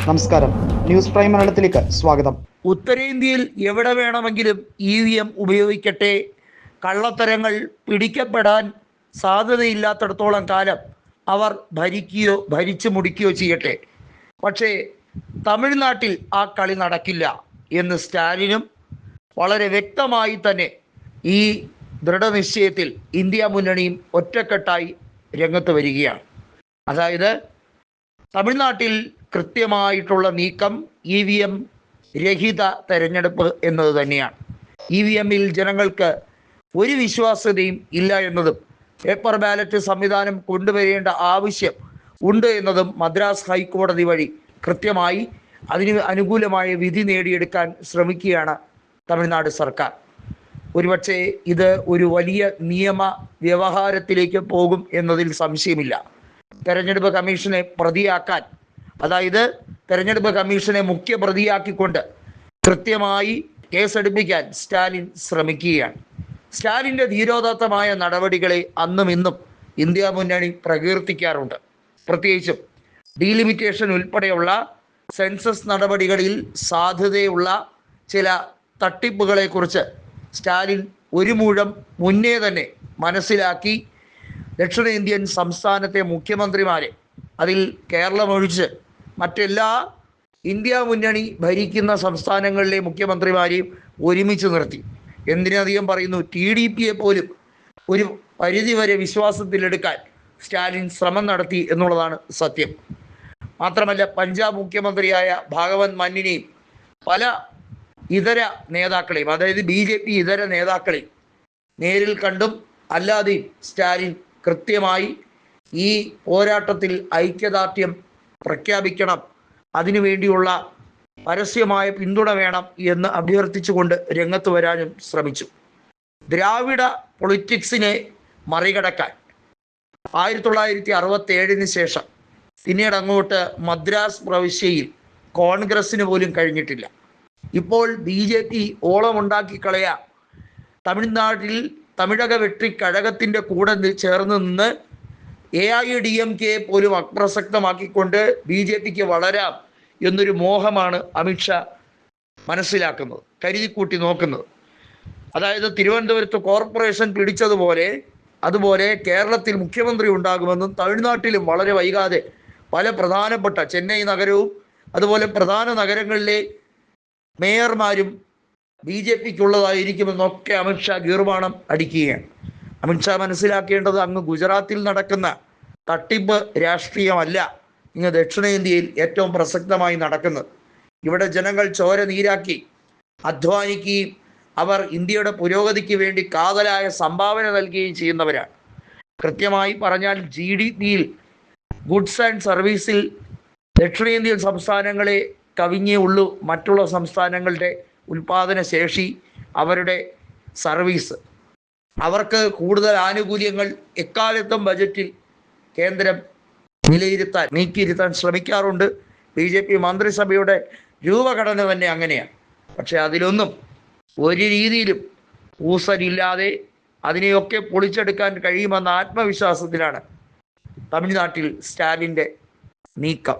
നമസ്കാരം, news prime മലയാളത്തിലേക്ക് സ്വാഗതം. ഉത്തരേന്ത്യയിൽ എവിടെ വേണമെങ്കിലും EVM ഉപയോഗിക്കട്ടെ, കള്ളത്തരങ്ങൾ പിടിക്കപ്പെടാൻ സാധ്യതയില്ലാത്തിടത്തോളം കാലം അവർ ഭരിക്കുകയോ ഭരിച്ചു മുടിക്കുകയോ ചെയ്യട്ടെ. പക്ഷേ തമിഴ്നാട്ടിൽ ആ കളി നടക്കില്ല എന്ന് സ്റ്റാലിനും വളരെ വ്യക്തമായി തന്നെ ഈ ദൃഢനിശ്ചയത്തിൽ ഇന്ത്യ മുന്നണിയും ഒറ്റക്കെട്ടായി രംഗത്ത് വരികയാണ്. അതായത് തമിഴ്നാട്ടിൽ കൃത്യമായിട്ടുള്ള നീക്കം EVM രഹിത തെരഞ്ഞെടുപ്പ് എന്നത് തന്നെയാണ്. EVMൽ ജനങ്ങൾക്ക് ഒരു വിശ്വാസ്യതയും ഇല്ല എന്നതും പേപ്പർ ബാലറ്റ് സംവിധാനം കൊണ്ടുവരേണ്ട ആവശ്യം ഉണ്ട് എന്നതും മദ്രാസ് ഹൈക്കോടതി വഴി കൃത്യമായി അതിന് അനുകൂലമായ വിധി നേടിയെടുക്കാൻ ശ്രമിക്കുകയാണ് തമിഴ്നാട് സർക്കാർ. ഒരുപക്ഷെ ഇത് ഒരു വലിയ നിയമ വ്യവഹാരത്തിലേക്ക് പോകും എന്നതിൽ സംശയമില്ല. തെരഞ്ഞെടുപ്പ് കമ്മീഷനെ പ്രതിയാക്കാൻ, അതായത് തെരഞ്ഞെടുപ്പ് കമ്മീഷനെ മുഖ്യ പ്രതിയാക്കിക്കൊണ്ട് കൃത്യമായി കേസെടുപ്പിക്കാൻ സ്റ്റാലിൻ ശ്രമിക്കുകയാണ്. സ്റ്റാലിൻ്റെ ധീരോദാത്തമായ നടപടികളെ അന്നും ഇന്നും ഇന്ത്യ മുന്നണി പ്രകീർത്തിക്കാറുണ്ട്. പ്രത്യേകിച്ചും ഡീലിമിറ്റേഷൻ ഉൾപ്പെടെയുള്ള സെൻസസ് നടപടികളിൽ സാധ്യതയുള്ള ചില തട്ടിപ്പുകളെക്കുറിച്ച് സ്റ്റാലിൻ ഒരു മുഴം മുന്നേ തന്നെ മനസ്സിലാക്കി ദക്ഷിണേന്ത്യൻ സംസ്ഥാനത്തെ മുഖ്യമന്ത്രിമാരെ, അതിൽ കേരളം ഒഴിച്ച് മറ്റെല്ലാ ഇന്ത്യ മുന്നണി ഭരിക്കുന്ന സംസ്ഥാനങ്ങളിലെ മുഖ്യമന്ത്രിമാരെയും ഒരുമിച്ച് നിർത്തി. എന്തിനധികം പറയുന്നു, TDPയെ പോലും ഒരു പരിധിവരെ വിശ്വാസത്തിലെടുക്കാൻ സ്റ്റാലിൻ ശ്രമം നടത്തി എന്നുള്ളതാണ് സത്യം. മാത്രമല്ല, പഞ്ചാബ് മുഖ്യമന്ത്രിയായ ഭാഗവത് മാനിനെയും പല ഇതര നേതാക്കളെയും, അതായത് BJP ഇതര നേതാക്കളെയും നേരിൽ കണ്ടും അല്ലാതെയും സ്റ്റാലിൻ കൃത്യമായി ഈ പോരാട്ടത്തിൽ ഐക്യദാർഢ്യം പ്രഖ്യാപിക്കണം, അതിനുവേണ്ടിയുള്ള പരസ്യമായ പിന്തുണ വേണം എന്ന് അഭ്യർത്ഥിച്ചുകൊണ്ട് രംഗത്ത് വരാനും ശ്രമിച്ചു. ദ്രാവിഡ പൊളിറ്റിക്സിനെ മറികടക്കാൻ 1967 ശേഷം പിന്നീട് അങ്ങോട്ട് മദ്രാസ് പ്രവിശ്യയിൽ കോൺഗ്രസ്സിന് പോലും കഴിഞ്ഞിട്ടില്ല. ഇപ്പോൾ BJP ഓളമുണ്ടാക്കി കളയാം, തമിഴ്നാട്ടിൽ തമിഴക വെട്ടി കഴകത്തിൻ്റെ കൂടെ ചേർന്ന് നിന്ന് AIADMK പോലും അപ്രസക്തമാക്കിക്കൊണ്ട് BJPക്ക് വളരാം എന്നൊരു മോഹമാണ് അമിത്ഷാ മനസ്സിലാക്കുന്നത്, കരുതിക്കൂട്ടി നോക്കുന്നത്. അതായത് തിരുവനന്തപുരത്ത് കോർപ്പറേഷൻ പിടിച്ചതുപോലെ അതുപോലെ കേരളത്തിൽ മുഖ്യമന്ത്രി ഉണ്ടാകുമെന്നും തമിഴ്നാട്ടിലും വളരെ വൈകാതെ പല പ്രധാനപ്പെട്ട ചെന്നൈ നഗരവും അതുപോലെ പ്രധാന നഗരങ്ങളിലെ മേയർമാരും BJPക്കുള്ളതായിരിക്കുമെന്നൊക്കെ അമിത്ഷാ ഗീർവാണം അടിക്കുകയാണ്. അമിത്ഷാ മനസ്സിലാക്കേണ്ടത് അങ്ങ് ഗുജറാത്തിൽ നടക്കുന്ന തട്ടിപ്പ് രാഷ്ട്രീയമല്ല ഇങ്ങ് ദക്ഷിണേന്ത്യയിൽ ഏറ്റവും പ്രസക്തമായി നടക്കുന്നത്. ഇവിടെ ജനങ്ങൾ ചോര നീരാക്കി അധ്വാനിക്കുകയും അവർ ഇന്ത്യയുടെ പുരോഗതിക്ക് വേണ്ടി കാതലായ സംഭാവന നൽകുകയും ചെയ്യുന്നവരാണ്. കൃത്യമായി പറഞ്ഞാൽ GDPയിൽ ഗുഡ്സ് ആൻഡ് സർവീസിൽ ദക്ഷിണേന്ത്യൻ സംസ്ഥാനങ്ങളെ കവിഞ്ഞേ ഉള്ളൂ മറ്റുള്ള സംസ്ഥാനങ്ങളുടെ ഉൽപാദന ശേഷി, അവരുടെ സർവീസ്. അവർക്ക് കൂടുതൽ ആനുകൂല്യങ്ങൾ എക്കാലത്തും ബജറ്റിൽ കേന്ദ്രം നീക്കിയിരുത്താൻ ശ്രമിക്കാറുണ്ട്. BJP മന്ത്രിസഭയുടെ രൂപഘടന തന്നെ അങ്ങനെയാണ്. പക്ഷെ അതിലൊന്നും ഒരു രീതിയിലും ഊസലില്ലാതെ അതിനെയൊക്കെ പൊളിച്ചെടുക്കാൻ കഴിയുമെന്ന ആത്മവിശ്വാസത്തിലാണ് തമിഴ്നാട്ടിൽ സ്റ്റാലിൻ്റെ നീക്കം.